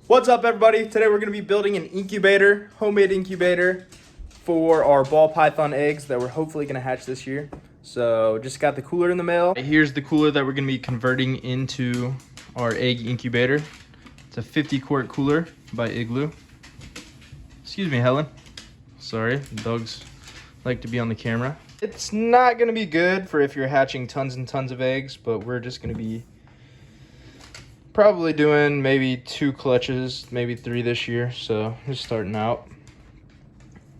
What's up, everybody? Today we're going to be building an incubator, homemade incubator for our ball python eggs that we're hopefully going to hatch this year. So just got the cooler in the mail. Here's the cooler that we're going to be converting into our egg incubator. It's a 50-quart cooler by Igloo. Excuse me, Helen. Sorry, the dogs like to be on the camera. It's not going to be good for if you're hatching tons and tons of eggs, but we're just going to be probably doing maybe 2 clutches, maybe 3 this year, so just starting out.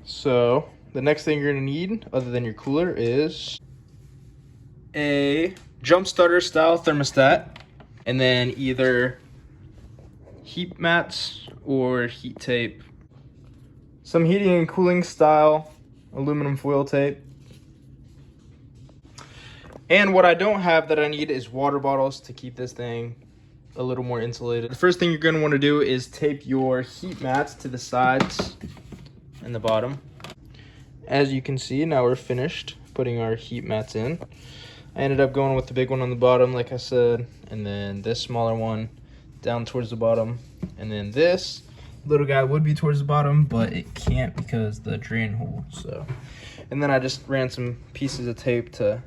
So the next thing you're gonna need, other than your cooler, is a jump starter style thermostat, and then either heat mats or heat tape, some heating and cooling style aluminum foil tape. And what I don't have that I need is water bottles to keep this thing a little more insulated. The first thing you're going to want to do is tape your heat mats to the sides and the bottom. As you can see, now we're finished putting our heat mats in. I ended up going with the big one on the bottom, like I said, and then this smaller one down towards the bottom, and then this little guy would be towards the bottom, but it can't because the drain hole. So, and then I just ran some pieces of tape to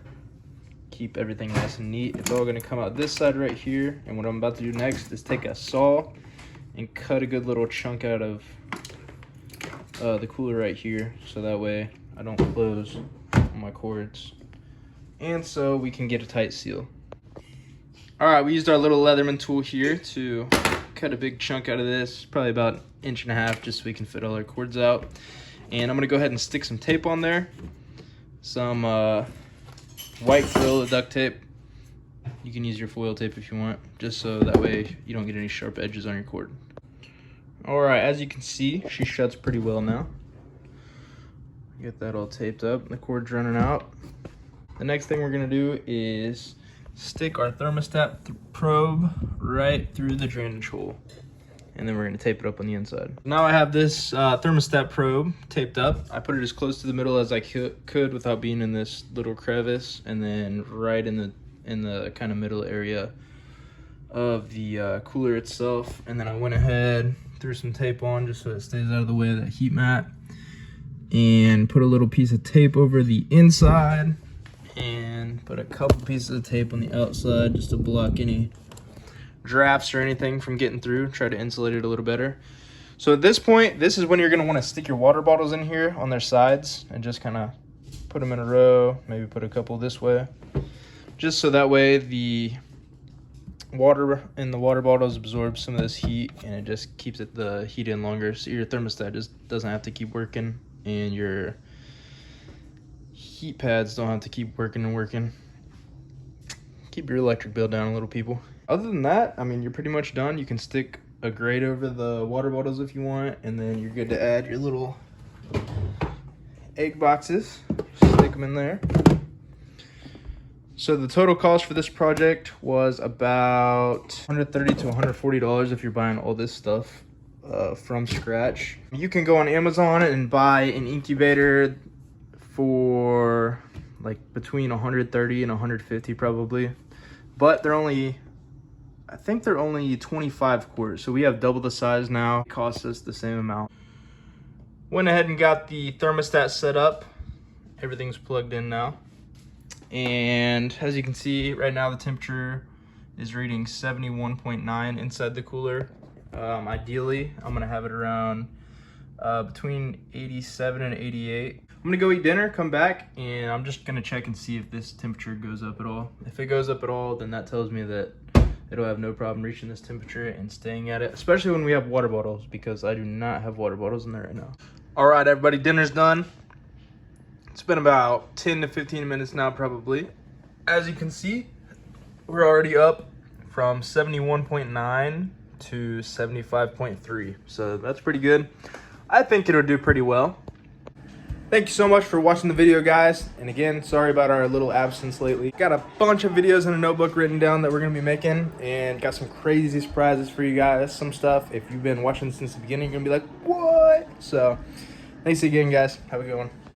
keep everything nice and neat. It's all going to come out this side right here, and what I'm about to do next is take a saw and cut a good little chunk out of the cooler right here, so that way I don't close on my cords, and so we can get a tight seal. Alright, we used our little Leatherman tool here to cut a big chunk out of this, probably about 1.5 inches, just so we can fit all our cords out. And I'm going to go ahead and stick some tape on there, some white Gorilla duct tape. You can use your foil tape if you want, just so that way you don't get any sharp edges on your cord. Alright, as you can see, she shuts pretty well now. Get that all taped up, the cord's running out. The next thing we're going to do is stick our thermostat probe right through the drainage hole, and then we're going to tape it up on the inside. Now I have this thermostat probe taped up. I put it as close to the middle as I could without being in this little crevice, and then right in the kind of middle area of the cooler itself. And then I went ahead, threw some tape on just so it stays out of the way of that heat mat, and put a little piece of tape over the inside, and put a couple pieces of tape on the outside just to block any drafts or anything from getting through. Try to insulate it a little better. So at this point, this is when you're going to want to stick your water bottles in here on their sides and just kind of put them in a row, maybe put a couple this way, just so that way the water in the water bottles absorbs some of this heat, and it just keeps the heat in longer, so your thermostat just doesn't have to keep working, and your heat pads don't have to keep working and working. Keep your electric bill down a little, people. Other than that, I mean, you're pretty much done. You can stick a grate over the water bottles if you want, and then you're good to add your little egg boxes. Stick them in there. So the total cost for this project was about $130 to $140 if you're buying all this stuff from scratch. You can go on Amazon and buy an incubator for like between $130 and $150 probably, but I think they're only 25 quarts, so we have double the size now. It costs us the same amount. Went ahead and got the thermostat set up. Everything's plugged in now, and as you can see right now, the temperature is reading 71.9 inside the cooler. Ideally I'm gonna have it around between 87 and 88. I'm gonna go eat dinner, come back, and I'm just gonna check and see if this temperature goes up at all. If it goes up at all, then that tells me that it'll have no problem reaching this temperature and staying at it, especially when we have water bottles, because I do not have water bottles in there right now. All right, everybody, dinner's done. It's been about 10 to 15 minutes now, probably. As you can see, we're already up from 71.9 to 75.3, so that's pretty good. I think it'll do pretty well. Thank you so much for watching the video, guys. And again, sorry about our little absence lately. Got a bunch of videos in a notebook written down that we're gonna be making, and got some crazy surprises for you guys. Some stuff, if you've been watching since the beginning, you're gonna be like, what? So, thanks again, guys. Have a good one.